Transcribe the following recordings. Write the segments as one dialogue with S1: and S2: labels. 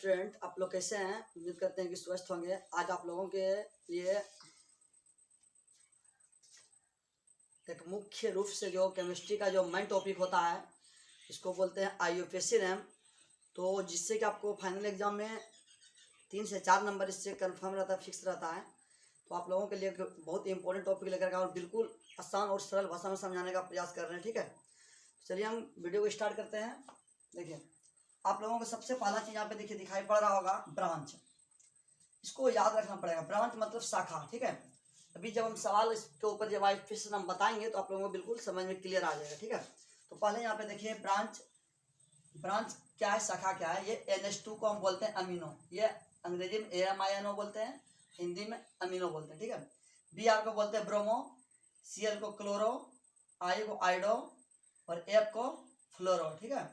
S1: Student, आप लोग कैसे हैं? उम्मीद करते हैं कि स्वस्थ होंगे। आज आप लोगों के लिए एक मुख्य रूप से जो केमिस्ट्री का जो मेन टॉपिक होता है, इसको बोलते हैं आईयूपीएससी रैम। तो जिससे कि आपको फाइनल एग्जाम में 3 से 4 नंबर इससे कंफर्म रहता है, फिक्स रहता है। तो आप लोगों के लिए बहुत ही इंपॉर्टेंट टॉपिक लेकर के और बिल्कुल आसान और सरल भाषा में समझाने का प्रयास कर रहे हैं। ठीक है, चलिए हम वीडियो को स्टार्ट करते हैं। देखिए, आप लोगों को सबसे पहला चीज यहाँ पे देखिए दिखाई पड़ रहा होगा, ब्रांच। इसको याद रखना पड़ेगा। ब्रांच मतलब शाखा। ठीक है, अभी जब हम सवाल इसके ऊपर जब आईयूपीएससी हम बताएंगे तो आप लोगों को बिल्कुल समझ में क्लियर आ जाएगा। ठीक है, तो पहले यहाँ पे देखिए ब्रांच। ब्रांच क्या है, शाखा क्या है? ये NH2 को हम बोलते हैं अमीनो। ये अंग्रेजी में AMINO बोलते हैं, हिंदी में अमीनो बोलते हैं। ठीक है, Br को बोलते हैं ब्रोमो, Cl को क्लोरो, I को आइडो और F को फ्लोरो। ठीक है,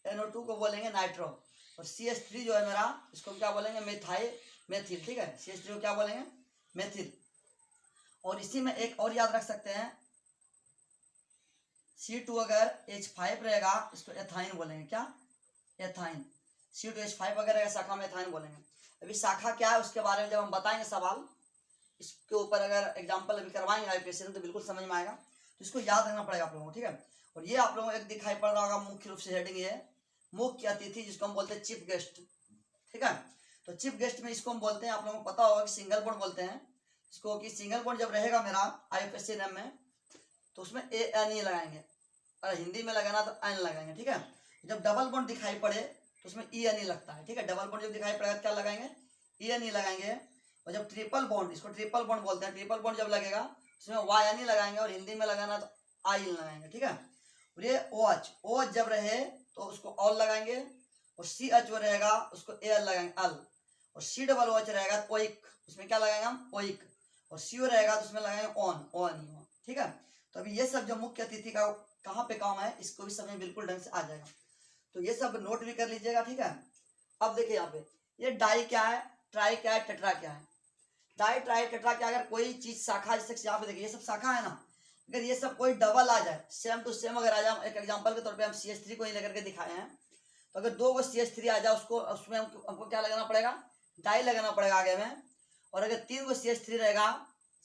S1: NO2 को बोलेंगे नाइट्रो और CH3 जो है मेरा, इसको क्या बोलेंगे? मेथिल। ठीक है, CH3 को क्या बोलेंगे? मेथिल। और इसी में एक और याद रख सकते हैं, C2 अगर H5 रहेगा इसको एथाइन बोलेंगे। क्या? एथाइन। C2H5 अगर रहेगा शाखा में एथाइन बोलेंगे। अभी शाखा क्या है उसके बारे में जब हम बताएंगे सवाल, इसके ऊपर अगर एग्जाम्पल अभी करवाएंगे आईयूपीएससी में तो बिल्कुल समझ में आएगा। तो इसको याद रखना पड़ेगा आप लोगों को। ठीक है, और ये आप लोगों को एक दिखाई पड़ रहा होगा मुख्य रूप से हेडिंग, ये मुख्य अतिथि, जिसको हम बोलते हैं चीफ गेस्ट। ठीक है, तो चीफ गेस्ट में इसको हम बोलते हैं, आप लोगों को पता होगा कि सिंगल बॉन्ड बोलते हैं इसको। कि सिंगल बॉन्ड जब रहेगा मेरा आईयूपीएससी रैम में तो उसमें ANE लगाएंगे, और हिंदी में लगाना तो N लगाएंगे। ठीक है, जब डबल बॉन्ड दिखाई पड़े तो उसमें ENE लगता है। ठीक है, डबल बॉन्ड जब दिखाई पड़ेगा तो क्या लगाएंगे? ENE लगाएंगे। और जब ट्रिपल बॉन्ड, इसको ट्रिपल बॉन्ड बोलते हैं, ट्रिपल बॉन्ड जब लगेगा उसमें YNE लगाएंगे, और हिंदी में लगाना तो I लगाएंगे। ठीक है, और ये OH जब रहे तो उसको ऑल लगाएंगे, और CH रहेगा उसको AL लगाएंगे, अल। और COOH रहेगा तो ओइक, उसमें क्या लगाएंगे हम? ओइक। और CO रहेगा तो उसमें लगाएंगे ON। ठीक है, तो अभी ये सब जो मुख्य अतिथि का कहाँ पे काम है, इसको भी समझ बिल्कुल ढंग से आ जाएगा। तो ये सब नोट भी कर लीजिएगा। ठीक है, अब देखिए यहाँ पे ये डाई क्या है, ट्राई क्या है, टेट्रा क्या है। डाई, ट्राई, टेट्रा क्या, अगर कोई चीज शाखा, जैसे यहाँ पे देखिए ये सब शाखा है ना, अगर ये सब कोई डबल आ जाए, सेम टू सेम अगर आ जाए, एक एग्जांपल के तौर पे हम CH3 को ही लेकर के दिखाए हैं, तो अगर 2 को CH3 आ जाए उसको, उसमें हमको क्या लगाना पड़ेगा? डाई लगाना पड़ेगा आगे में। और अगर 3 को CH3 रहेगा,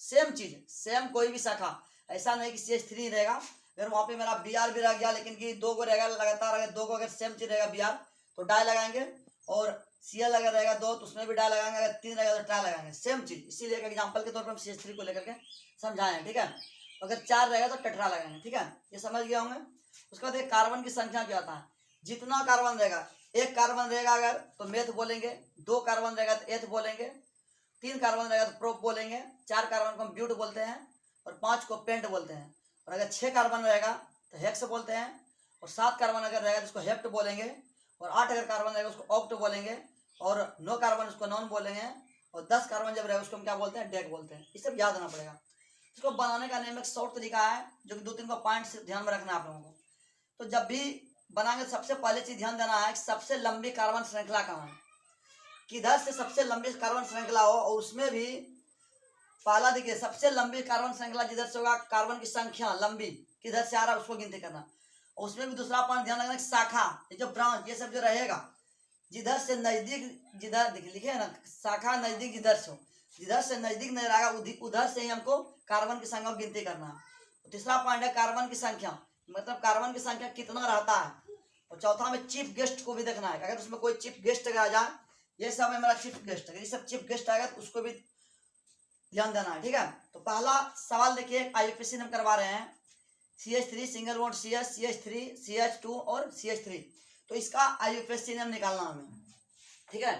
S1: सेम चीज, सेम कोई भी शाखा, ऐसा नहीं कि CH3 रहेगा। अगर वहां पे मेरा Br भी रह गया, लेकिन कि 2 को रहेगा लगातार, अगर 2 को अगर सेम चीज रहेगा Br तो डाई लगाएंगे, और Cl अगर रहेगा 2 तो उसमें भी डाई लगाएंगे, अगर 3 रहेगा तो ट्राई लगाएंगे, सेम चीज। इसीलिए एक एग्जांपल के तौर पर हम CH3 को लेकर के समझाए। ठीक है, तो अगर 4 रहेगा तो टेट्रा लगाएंगे। ठीक है, ये समझ गए होंगे। उसके बाद कार्बन की संख्या क्या होता है? जितना कार्बन रहेगा, 1 कार्बन रहेगा अगर तो मेथ बोलेंगे, 2 कार्बन रहेगा तो एथ बोलेंगे, 3 कार्बन रहेगा तो प्रोप बोलेंगे, 4 कार्बन को हम ब्यूट बोलते हैं, और 5 को पेंट बोलते हैं। और अगर 6 कार्बन रहेगा तो हेक्स बोलते हैं, और 7 कार्बन अगर रहेगा तो उसको हेप्ट बोलेंगे, और 8 अगर कार्बन रहेगा उसको ऑक्ट बोलेंगे, और 9 कार्बन उसको नॉन बोलेंगे, और 10 कार्बन जब रहेगा उसको हम क्या बोलते हैं? डेक बोलते हैं। ये सब याद रहना पड़ेगा। इसको बनाने का नेम एक शॉर्ट तरीका है, जो कि 2-3 पॉइंट ध्यान में रखना है आप लोगों को। तो जब भी बनाएंगे सबसे पहले चीज ध्यान देना है कि सबसे लंबी कार्बन श्रृंखला कहाँ है, किधर से सबसे लंबी कार्बन श्रृंखला हो, और उसमें भी पहला देखिए सबसे लंबी कार्बन श्रृंखला जिधर से होगा, कार्बन की संख्या लंबी किधर से आ रहा है उसको गिनती करना। और उसमें भी दूसरा पॉइंट ध्यान रखना, शाखा, ये जो ब्रांच, ये सब जो रहेगा जिधर से नजदीक, जिधर देखिए लिखे है ना, शाखा नजदीक जिधर से हो, जिधर से नजदीक नहीं रहेगा उधर से ही हमको कार्बन की संख्या को गिनती करना है। तीसरा पॉइंट है कार्बन की संख्या, मतलब कार्बन की संख्या कितना रहता है। और चौथा में चीफ गेस्ट को भी देखना है, अगर उसमें कोई चीफ गेस्ट आ जाए, ये सब है मेरा चीफ गेस्ट, अगर ये सब चीफ गेस्ट आएगा तो उसको भी ध्यान देना है। ठीक है, तो पहला सवाल देखिए आईयूपीएससी हम करवा रहे हैं, CH3 single bond CH, CH3, CH2 और CH3। तो इसका आईयूपीएससी नेम निकालना हमें। ठीक है,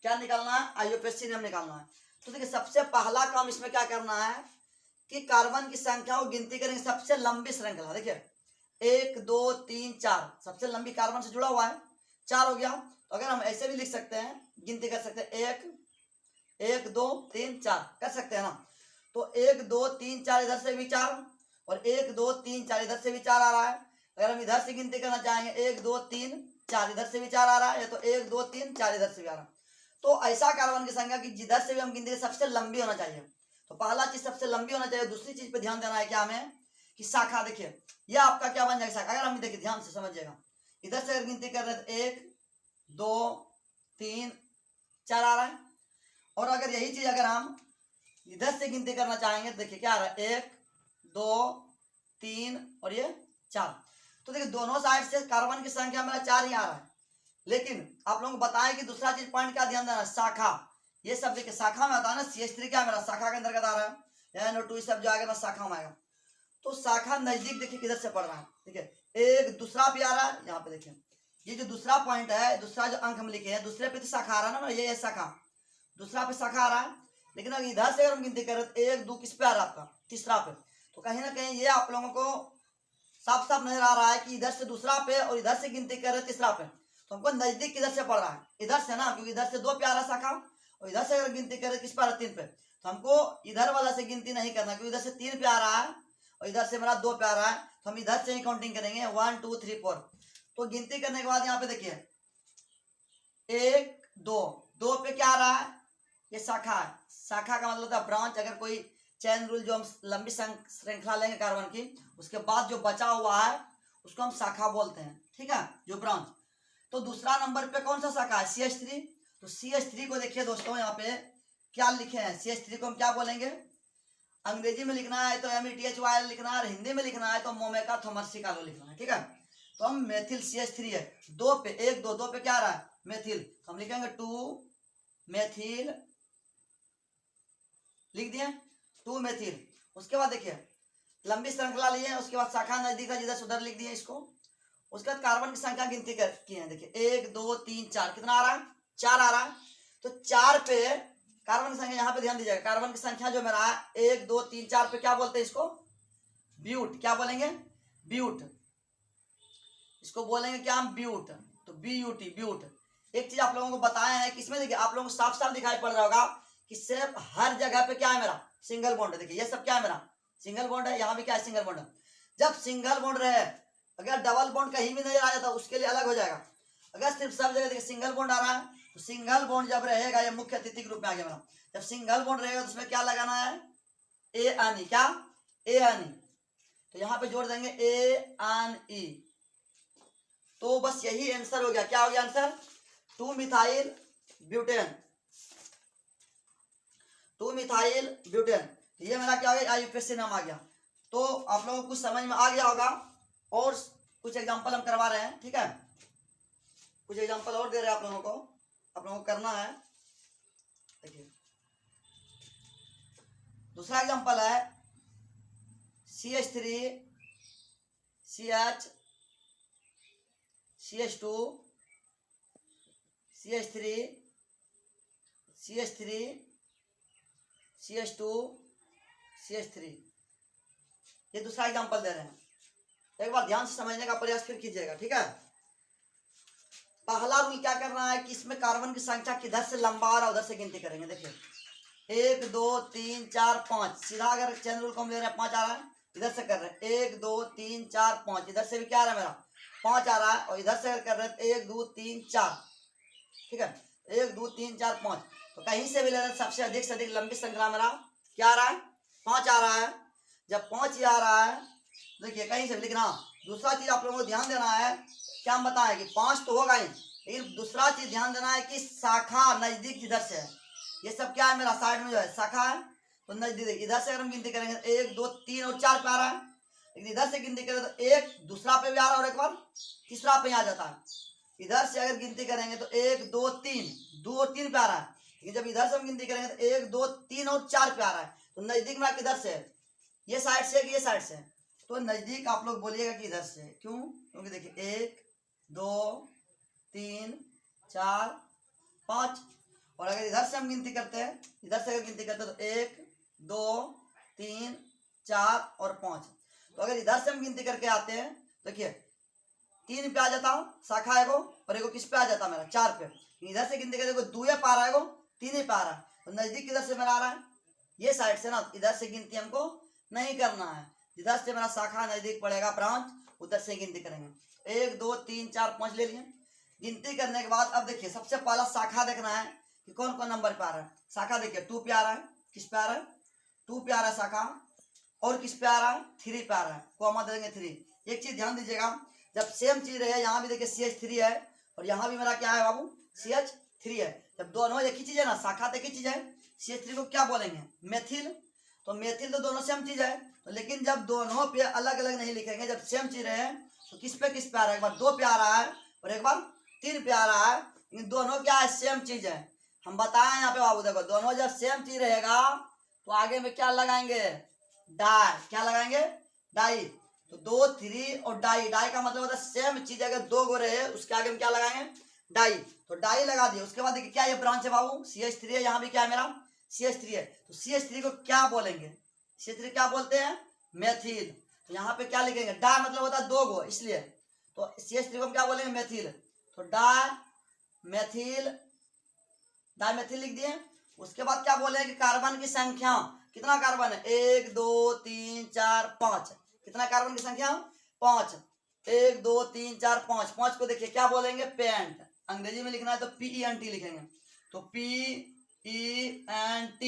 S1: क्या निकालना है? आईयूपीएससी नेम निकालना है। तो देखिए सबसे पहला काम इसमें क्या करना है कि कार्बन की संख्या को गिनती करेंगे, सबसे लंबी श्रृंखला। देखिए 1 2 3 4 सबसे लंबी कार्बन से जुड़ा हुआ है, 4 हो गया। तो अगर हम ऐसे भी लिख सकते हैं, गिनती कर सकते हैं, 1 2 3 4 कर सकते हैं ना। तो 1 2 3 4 इधर से भी 4, और 1 2 3 4 इधर से भी 4 आ रहा है। अगर हम इधर से गिनती करना चाहेंगे, 1 2 3 4 इधर से भी 4 आ रहा है, तो 1 2 3 4 इधर से भी आ रहा है। तो ऐसा कार्बन की संख्या कि जिधर से भी हम गिनती सबसे लंबी होना चाहिए। तो पहला चीज सबसे लंबी होना चाहिए। दूसरी चीज पे ध्यान देना है क्या हमें, कि शाखा। देखिए ये आपका क्या बन जाएगा शाखा, अगर हम देखिए ध्यान से समझिएगा, इधर से अगर गिनती कर रहे हैं तो 1 2 3 4 आ रहा है। और अगर यही चीज अगर हम इधर से गिनती करना चाहेंगे तो देखिए क्या आ रहा है, 1 2 3 और ये 4। तो देखिए दोनों साइड से कार्बन की संख्या मेरा 4 ही आ रहा है। लेकिन आप लोगों को बताएं कि दूसरा चीज पॉइंट क्या ध्यान देना, शाखा। ये सब देखिए शाखा में आता है ना, CH3 क्या मेरा शाखा के अंतर्गत आ रहा है, NO2 सब जो आएगा ना शाखा में आएगा। तो शाखा नजदीक देखिए किधर से पड़ रहा है, देखिए एक दूसरा भी आ रहा है। यहाँ पे देखिए ये जो दूसरा पॉइंट है, दूसरा जो अंक हम लिखे हैं, दूसरे पे तो शाखा आ रहा है ना, ये शाखा दूसरा पे शाखा आ रहा है। लेकिन अगर इधर से अगर हम गिनती करें तो 1 2 किस पे आ रहा है आपका, तीसरा पे। तो कहीं ना कहीं ये आप लोगों को साफ साफ नजर आ रहा है कि इधर से दूसरा पे और इधर से गिनती कर रहे तीसरा पे, तो हमको नजदीक किधर से पड़ रहा है, इधर से ना, क्योंकि इधर से 2 पे आ रहा शाखा और इधर से अगर गिनती करें किस पे आ रहा है, 3 पे। तो हमको इधर वाला से गिनती नहीं करना, क्योंकि इधर से 3 पे आ रहा है और इधर से मेरा 2 पे आ रहा है, तो हम इधर से ही काउंटिंग करेंगे 1 2 3 4। तो गिनती करने के बाद यहाँ पे देखिए 1 2 2 पे क्या आ रहा है, ये शाखा है। शाखा का मतलब होता है ब्रांच। अगर कोई चैन रूल जो हम लंबी श्रृंखला लेंगे कार्बन की, उसके बाद जो बचा हुआ है उसको हम शाखा बोलते हैं, ठीक है, जो ब्रांच। तो दूसरा नंबर पे कौन सा शाखा है, CH3। तो CH3 को देखिए दोस्तों यहाँ पे क्या लिखे हैं, CH3 को हम क्या बोलेंगे, अंग्रेजी में लिखना है तो METHYL लिखना है, और हिंदी में लिखना है तो मोमेका थोमर्सिकालो लिखना है, ठीक है। तो हम मेथिल CH3 है, 2 पे 1 2 2 पे क्या आ रहा है, मेथिल। तो हम लिखेंगे 2 मेथिल, लिख दिए 2 मेथिल। उसके बाद देखिए लंबी श्रृंखला ली है, उसके बाद शाखा नजदीक है जिधर से उधर लिख दिए इसको। उसके बाद कार्बन की संख्या गिनती कर की है, देखिए 1 2 3 4 कितना आ रहा है, 4 आ रहा है। तो 4 पे कार्बन की संख्या, यहाँ पे ध्यान दीजिएगा, कार्बन की संख्या जो मेरा 1 2 3 4 पे क्या बोलते हैं इसको, ब्यूट। क्या बोलेंगे, ब्यूट। इसको बोलेंगे क्या हम, ब्यूट। तो BUT ब्यूट। एक चीज आप लोगों को बताया है कि इसमें देखिए आप लोगों को साफ साफ दिखाई पड़ रहा होगा कि सिर्फ हर जगह पे क्या है मेरा, सिंगल बॉन्ड है। देखिए ये सब क्या है मेरा, सिंगल बॉन्ड है, यहाँ भी क्या है, सिंगल बॉन्ड है। जब सिंगल बॉन्ड रहे, अगर डबल बॉन्ड कहीं भी नजर आ जाता उसके लिए अलग हो जाएगा। अगर सिर्फ सब जगह देखिए सिंगल बॉन्ड आ रहा है, तो सिंगल बॉन्ड जब रहेगा, ये मुख्य अतिथि के रूप में आ गया मेरा। जब सिंगल बॉन्ड रहेगा तो उसमें क्या लगाना है, ANE, क्या ANE। तो यहाँ पे जोड़ देंगे ANE। तो बस यही आंसर हो गया। क्या हो गया answer, 2 methyl butane, 2 methyl butane. ये मेरा क्या हो गया, IUPAC नाम आ गया। तो आप लोगों को कुछ समझ में आ गया होगा। और कुछ एग्जांपल हम करवा रहे हैं, ठीक है, कुछ एग्जांपल और दे रहे हैं आप लोगों को करना है। देखिए दूसरा एग्जांपल है CH3 CH CH2 CH3 CH3 CH2 CH3। ये दूसरा एग्जांपल दे रहे हैं, एक बार ध्यान से समझने का प्रयास फिर कीजिएगा, ठीक है। पहला रूल क्या करना है कि इसमें कार्बन की संख्या किधर से लंबा आ रहा है उधर से गिनती करेंगे। देखिए 1 2 3 4 5, सीधा अगर चैन रूल को हम ले रहे हैं 5 आ रहा है, इधर से कर रहे हैं 1 2 3 4 5, इधर से भी क्या आ रहा है मेरा 5 आ रहा है, और इधर से कर रहे हैं 1 2 3 4, ठीक है, 1 2 3 4 5। तो कहीं से भी ले रहे हैं सबसे अधिक से अधिक लंबी श्रृंखला मेरा क्या आ रहा है, 5 आ रहा है। जब 5 ही आ रहा है, देखिए कहीं से भी लिखना। दूसरा चीज आप लोगों को ध्यान देना है, क्या हम बताएं कि 5 तो होगा ही, लेकिन दूसरा चीज ध्यान देना है कि शाखा नजदीक जिधर से है, ये सब क्या है मेरा साइड में जो है शाखा है, तो नजदीक इधर से अगर हम गिनती करेंगे 1 2 3 और 4 पे आ रहा है, लेकिन इधर से गिनती करें तो एक दूसरा पे भी आ रहा है और एक बार तीसरा पे आ जाता है। इधर से अगर गिनती करेंगे तो 1 2 3 2 और 3 पे आ रहा है, लेकिन जब इधर से हम गिनती करेंगे तो 1 2 3 और 4 पे आ रहा है। तो नजदीक में किधर से है, ये साइड से कि ये साइड से, तो नजदीक आप लोग बोलिएगा कि इधर से। क्यों, क्योंकि देखिए 1 2 3 4 5, और अगर इधर से हम गिनती करते हैं, इधर से अगर गिनती करते हैं तो 1 2 3 4 और 5। तो अगर इधर से हम गिनती करके आते हैं, देखिए 3 पे आ जाता हूँ शाखा है वो, और एगो किस पे आ जाता है मेरा 4 पे। इधर से गिनती करते 2 पे आ रहा है, 3 पे आ रहा है, तो नजदीक किधर से मेरा आ रहा है, ये साइड से ना। इधर से गिनती हमको नहीं करना है, जिधर से मेरा शाखा नजदीक पड़ेगा ब्रांच, उधर से गिनती करेंगे। 1 2 3 4 5 ले लिए। गिनती करने के बाद अब देखिए सबसे पहला शाखा देखना है कि कौन कौन नंबर पे आ रहा है। शाखा देखिए 2 पे आ रहा है, किस पे आ रहा है 2 पे आ रहा है शाखा, और किस पे आ रहा है 3 पे आ रहा है, कॉमा दे देंगे 3। एक चीज ध्यान दीजिएगा, जब सेम चीज रहे, यहाँ भी देखिए CH3 है और यहाँ भी मेरा क्या है बाबू CH3 थ्री है। जब दोनों एक ही चीज है ना, शाखा तो एक ही चीज है, CH3 को क्या बोलेंगे, मेथिल। तो मेथिल तो दोनों सेम चीज है, तो लेकिन जब दोनों पे अलग अलग नहीं लिखेंगे, जब सेम चीज रहे तो किस पे आ रहा है, एक बार 2 पे आ रहा है और एक बार 3 पे आ रहा है, लेकिन दोनों क्या है, सेम चीज है। हम बताएं यहाँ पे बाबू, देखो दोनों जब सेम चीज रहेगा तो आगे में क्या लगाएंगे, डाई। क्या लगाएंगे, डाई। तो 2 3 और डाई, डाई का मतलब होता है सेम चीज अगर 2 गो रहे उसके आगे में क्या लगाएंगे, डाई। तो डाई लगा दिए। उसके बाद देखिए क्या ये ब्रांच है बाबू, CH3 है, यहाँ भी क्या है मेरा, CH3 है। तो CH3 को क्या बोलेंगे, CH3 क्या बोलते हैं, मेथिल। तो यहाँ पे क्या लिखेंगे, डाई मतलब होता है 2 गो, इसलिए तो CH3 को हम क्या बोलेंगे, मेथिल। तो डाई मेथिल, डाई मेथिल लिख दिए। उसके बाद क्या बोले कि कार्बन की संख्या, कितना कार्बन है, 1 2 3 4 5, कितना कार्बन की संख्या, 5, 1 2 3 4 5, 5 को देखिए क्या बोलेंगे, पेंट। अंग्रेजी में लिखना है तो PENT लिखेंगे, तो PENT।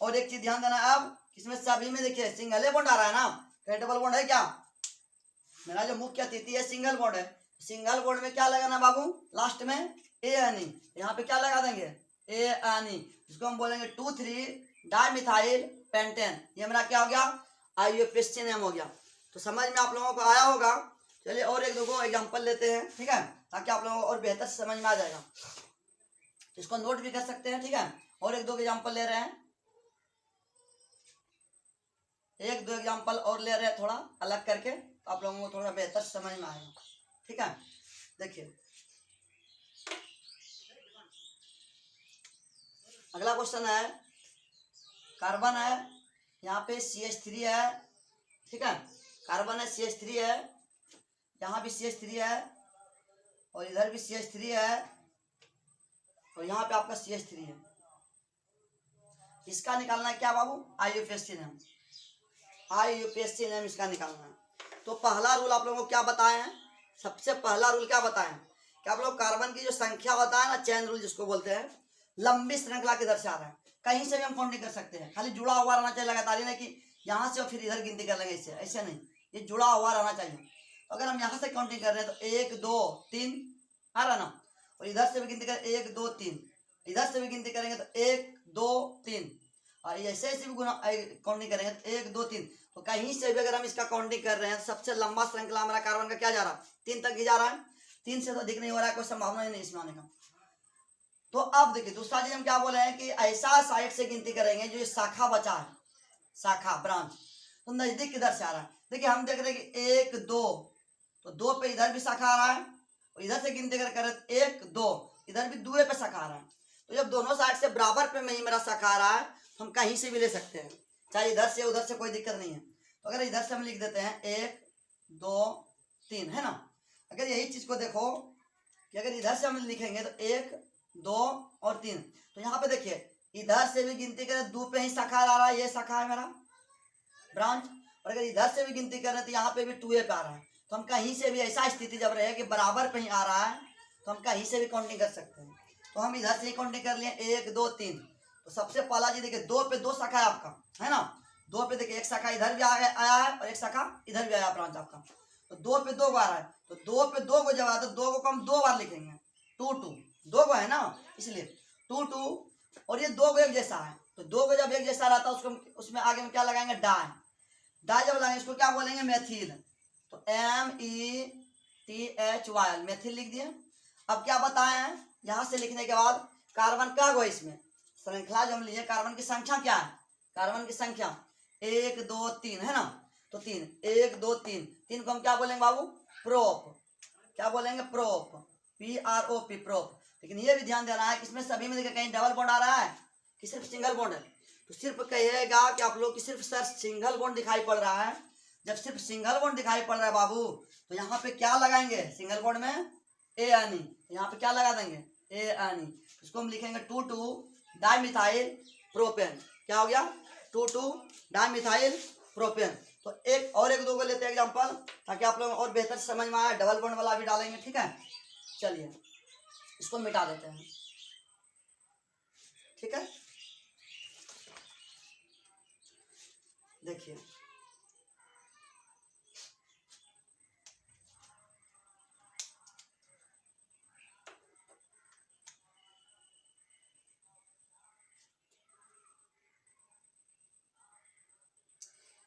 S1: और एक चीज ध्यान देना, अब इसमें सभी में देखिए सिंगल बॉन्ड आ रहा है ना, डबल बॉन्ड है क्या, मेरा जो मुख्य अतिथि है सिंगल बॉन्ड है। सिंगल बॉन्ड में क्या लगाना बाबू, लास्ट में ANE, यहाँ पे क्या लगा देंगे, ANE, इसको हम बोलेंगे 2 3 डाइमिथाइल पेंटेन। ये मेरा क्या हो गया, IUPAC नेम हो गया। तो समझ में आप लोगों को आया होगा। चलिए और एक दो एग्जांपल लेते हैं, ठीक है, ताकि आप लोगों को और बेहतर समझ में आ जाएगा। इसको नोट भी कर सकते हैं, ठीक है। और एक दो एग्जांपल ले रहे हैं, एक दो एग्जांपल और ले रहे हैं थोड़ा अलग करके, तो आप लोगों को थोड़ा बेहतर समझ में आएगा, ठीक है। देखिए अगला क्वेश्चन है, कार्बन है, यहाँ पे CH3 है, ठीक है, कार्बन है, CH3 है, यहाँ भी CH3 है और इधर भी CH3 है और यहाँ पे आपका CH3 है। इसका निकालना है क्या बाबू, IUPAC नेम, IUPAC नेम इसका निकालना है। तो पहला रूल आप लोगों को क्या बताए हैं, सबसे पहला रूल क्या बताए हैं कि आप लोग कार्बन की जो संख्या होता है ना, चैन रूल जिसको बोलते हैं, लंबी श्रृंखला किधर से आ रहा है, कहीं से भी हम काउंटिंग कर सकते हैं, खाली जुड़ा हुआ रहना चाहिए लगातार, नहीं कि यहाँ से और फिर इधर गिनती कर लेंगे, इससे ऐसे नहीं, ये जुड़ा हुआ रहना चाहिए। तो अगर हम यहाँ से काउंटिंग कर रहे हैं तो 1 2 3 आ रहा ना, और इधर से भी गिनती करें 1 2 3, इधर से भी गिनती करेंगे तो 1 2 3, और ऐसे ऐसे भी गुना काउंटिंग करेंगे तो 1 2 3। तो कहीं से भी अगर हम इसका काउंटिंग कर रहे हैं तो सबसे लंबा श्रृंखला हमारा कार्बन का क्या जा रहा है, 3 तक ही जा रहा है, 3 से तो अधिक नहीं हो रहा है, कोई संभावना ही नहीं इसमें आने का। तो अब देखिए दूसरा चीज हम क्या बोले हैं कि ऐसा साइड से गिनती करेंगे जो शाखा बचा है, शाखा ब्रांच, तो नजदीक किधर से आ रहा है। देखिए हम देख रहे हैं कि 1 2, तो 2 पे इधर भी शाखा आ रहा है और इधर से गिनती कर 1 2, इधर भी 2 पे शाखा आ रहा है। तो जब दोनों साइड से बराबर पे में ही मेरा शाखा आ रहा है तो हम कहीं से भी ले सकते हैं, चाहे इधर से उधर से, कोई दिक्कत नहीं है। तो अगर इधर से हम लिख देते हैं 1 2 3, है ना। अगर यही चीज को देखो कि अगर इधर से हम लिखेंगे तो 1 2 और 3, तो यहाँ पे देखिए इधर से भी गिनती करें 2 पे ही शाखा आ रहा है, ये शाखा है मेरा ब्रांच, और अगर इधर से भी गिनती करें तो यहाँ पे भी 2 पे आ रहा है। तो हम कहीं से भी, ऐसा स्थिति जब रहे कि बराबर पे ही आ रहा है तो हम कहीं से भी काउंटिंग कर सकते हैं। तो हम इधर से ही काउंटिंग कर लिए 1 2 3। तो सबसे पहला जी देखिए 2 पे 2 शाखा है आपका, है ना, 2 पे देखिए एक शाखा इधर भी आया है और एक शाखा इधर भी आया ब्रांच आपका। तो 2 पे 2 आ रहा है, तो 2 पे 2 को जब आया तो 2 को हम 2 बार लिखेंगे, 2 2, 2 है ना, इसलिए 2 2, और ये 2 एक जैसा है, तो 2 जब एक जैसा रहता है उसको उसमें आगे में क्या लगाएंगे, डाई। डाई जब लगाएंगे इसको क्या बोलेंगे, मेथिल। तो METHYL, मेथिल लिख दिए। अब क्या बताए हैं, यहां से लिखने के बाद कार्बन क्या गो इसमें श्रृंखला जो हम लिए, कार्बन की संख्या क्या है, कार्बन की संख्या 1 2 3 है ना, तो 3 1 2 3, 3 को हम क्या बोलेंगे बाबू, प्रोप, क्या बोलेंगे, प्रोप, PROP, प्रोप। लेकिन ये भी ध्यान देना है कि इसमें सभी में देखिए कहीं डबल बॉन्ड आ रहा है कि सिर्फ सिंगल बॉन्ड है। तो सिर्फ कहिएगा कि आप लोग की सिर्फ सर सिंगल बॉन्ड दिखाई पड़ रहा है। जब सिर्फ सिंगल बॉन्ड दिखाई पड़ रहा है बाबू, तो यहाँ पे क्या लगाएंगे, सिंगल बॉन्ड में ANE, यहाँ पे क्या लगा देंगे, ANE। इसको हम लिखेंगे 2 2 डाइमिथाइल प्रोपेन, क्या हो गया, 2 2 डाइमिथाइल प्रोपेन। तो एक और एक दो को लेते हैं एग्जांपल, ताकि आप लोग और बेहतर समझ में आए। डबल बॉन्ड वाला भी डालेंगे, ठीक है। चलिए इसको मिटा देते हैं, ठीक है। देखिए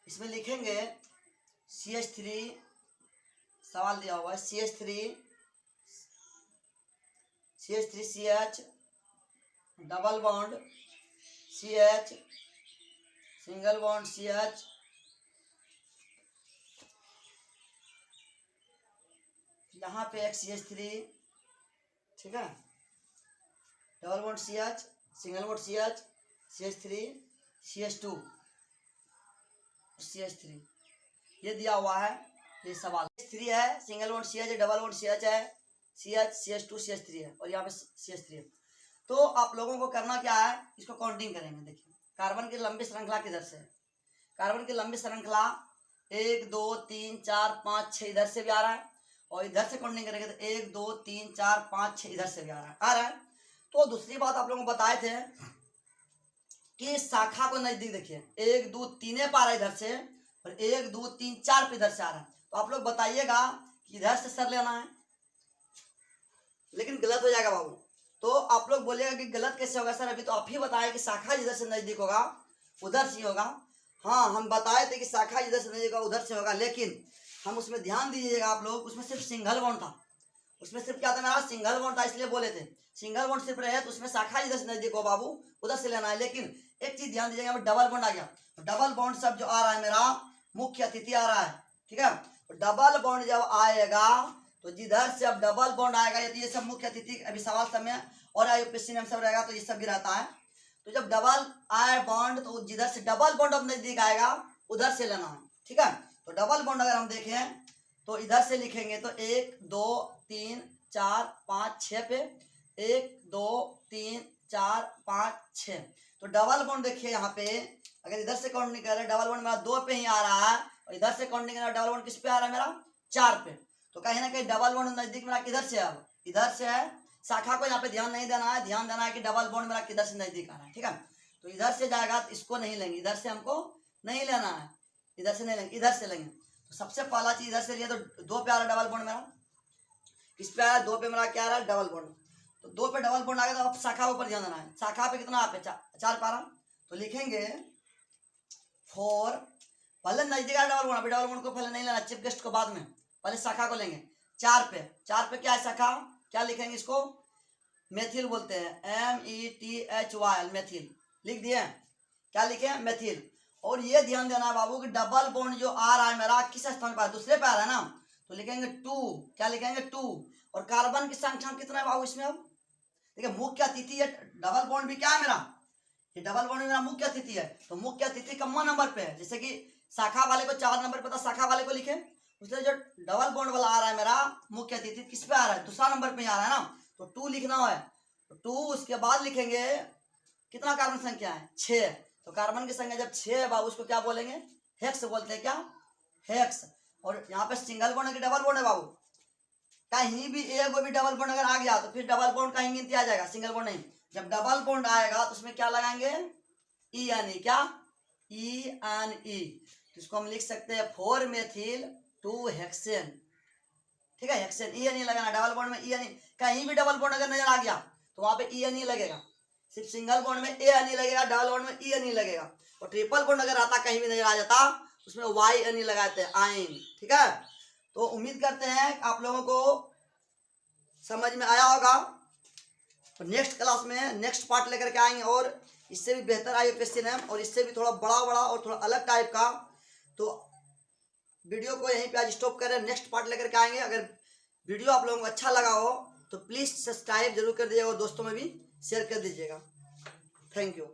S1: इसमें लिखेंगे CH3, सवाल दिया हुआ है CH3CH double bond CH single bond CH, यहाँ पे एक CH3, ठीक है, double bond CH single bond CH CH3 CH2 CH3, ये दिया हुआ है। ये सवाल CH3 है, सिंगल बॉन्ड CH है, डबल बॉन्ड CH है, CH CH2 CH3 है और यहाँ पे CH3 है। तो आप लोगों को करना क्या है, इसको काउंटिंग करेंगे। देखिए कार्बन की लंबी श्रृंखला किधर से है, कार्बन की लंबी श्रृंखला 1 2 3 4 5 6 इधर से भी आ रहा है और इधर से काउंटिंग करेंगे तो 1 2 3 4 5 6 इधर से भी आ रहा है। तो दूसरी बात आप लोगों को बताए थे कि शाखा को नजदीक देखिए 1 2 3 पे आ रहा है इधर से और 1 2 3 4 पे इधर से आ रहा है। तो आप लोग बताइएगा कि इधर से सर लेना है, लेकिन गलत हो जाएगा बाबू। तो आप लोग बोलिएगा कि गलत कैसे होगा सर, अभी तो आप ही बताए कि शाखा जिधर से नजदीक होगा उधर से होगा। हाँ हम बताए थे कि शाखा जिधर से नजदीक होगा उधर से होगा, लेकिन हम उसमें ध्यान दीजिएगा आप लोग, उसमें सिर्फ सिंगल बॉन्ड था, उसमें सिर्फ क्या था मेरा सिंगल बॉन्ड था, इसलिए बोले थे सिंगल बॉन्ड सिर्फ रहे तो उसमें शाखा जिधर से नजदीक हो बाबू उधर से लेना है। लेकिन एक चीज ध्यान दीजिएगा, डबल बॉन्ड आ गया, डबल बॉन्ड सब जो आ रहा है मेरा मुख्य अतिथि आ रहा है, ठीक है। डबल बॉन्ड जब आएगा तो जिधर से अब डबल बॉन्ड आएगा ये सब मुख्य अतिथि अभी सवाल समय और आयुपीएससी में सब रहेगा तो ये सब भी रहता है। तो जब डबल आए बॉन्ड तो जिधर से डबल बॉन्ड अब नजदीक आएगा उधर से लेना है, ठीक है। तो डबल बॉन्ड अगर हम देखें तो इधर से लिखेंगे तो 1 2 3 4 5 6 पे 1 2 3 4 5 6। तो डबल बॉन्ड देखिए यहाँ पे अगर इधर से काउंटिंग कर रहे हैं डबल बॉन्ड मेरा 2 पे ही आ रहा है और इधर से काउंटिंग कर रहा है डबल बॉन्ड किस पे आ रहा है मेरा 4 पे। तो कहीं ना कहीं डबल बॉन्ड नजदीक मेरा किधर से है, अब इधर से है। शाखा को यहाँ पे ध्यान नहीं देना है, ध्यान देना है कि डबल बॉन्ड मेरा किधर से नजदीक आ रहा है, ठीक है। तो इधर से जाएगा तो इसको नहीं लेंगे, इधर से हमको नहीं लेना है, इधर से नहीं लेंगे, इधर से लेंगे। तो सबसे पहला चीज इधर से लिया तो 2 पे आ रहा है डबल बॉन्ड मेरा, किस पे आ रहा है 2 पे मेरा क्या आ रहा है डबल बॉन्ड। तो 2 पे डबल बॉन्ड आ गया तो अब शाखा ऊपर ध्यान देना है, शाखा पे कितना आप 4 पे आ रहा। तो लिखेंगे 4, पहले नजदीक आ डबल बॉन्ड, अभी डबल बॉन्ड को पहले नहीं लेना, चीफ गेस्ट को बाद में, पहले शाखा को लेंगे। 4 पे क्या है शाखा, क्या लिखेंगे इसको मेथिल बोलते हैं, METHYL मेथिल लिख दिए। क्या लिखे मेथिल। और ये ध्यान देना है बाबू कि डबल बॉन्ड जो आ रहा है मेरा किस स्थान पर, दूसरे पे आ रहा है ना, तो लिखेंगे 2, क्या लिखेंगे 2। और कार्बन की संख्या कितना है बाबू इसमें, अब देखिए मुख्य अतिथि है, डबल बॉन्ड भी क्या है मेरा, ये डबल बॉन्ड मेरा मुख्य अतिथि है, तो मुख्य अतिथि कम्मा नंबर पे है। जैसे कि शाखा वाले को 4 नंबर पे था, शाखा वाले को लिखे, उससे जो डबल बॉन्ड वाला आ रहा है मेरा मुख्य अतिथि किस पे आ रहा है, दूसरा नंबर पे आ रहा है ना, तो 2 लिखना है। तो 2 उसके बाद लिखेंगे कितना कार्बन संख्या है 6। तो कार्बन की संख्या जब 6 है बाबू उसको क्या बोलेंगे हेक्स बोलते हैं, क्या हेक्स। और यहाँ पे सिंगल बॉन्ड है कि डबल बॉन्ड है बाबू, कहीं भी एक भी डबल बॉन्ड अगर आ गया तो फिर डबल बॉन्ड कहीं गिनती आ जाएगा, सिंगल बॉन्ड नहीं। जब डबल बॉन्ड आएगा तो उसमें क्या लगाएंगे ENE, क्या ENE। तो इसको हम लिख सकते हैं 4 मेथिल 2 हेक्सेन, ठीक है, हेक्सेन ENE लगाना, डबल बॉन्ड में ENE, कहीं भी डबल बॉन्ड अगर नजर आ गया तो वहां पे ENE लगेगा, सिर्फ सिंगल बॉन्ड में ANE लगेगा, डबल बॉन्ड में ENE लगेगा। और ट्रिपल बॉन्ड अगर आता कहीं भी नजर आ जाता उसमें YNE लगाते हैं, आयन, ठीक है। तो उम्मीद करते हैं आप लोगों को समझ में आया होगा। तो नेक्स्ट क्लास में नेक्स्ट पार्ट लेकर के आएंगे और इससे भी बेहतर आएगा क्वेश्चन है और इससे भी थोड़ा बड़ा और थोड़ा अलग टाइप का। तो वीडियो को यहीं पे आज स्टॉप करें, नेक्स्ट पार्ट लेकर के आएंगे। अगर वीडियो आप लोगों को अच्छा लगा हो तो प्लीज़ सब्सक्राइब जरूर कर दीजिएगा और दोस्तों में भी शेयर कर दीजिएगा। Thank you.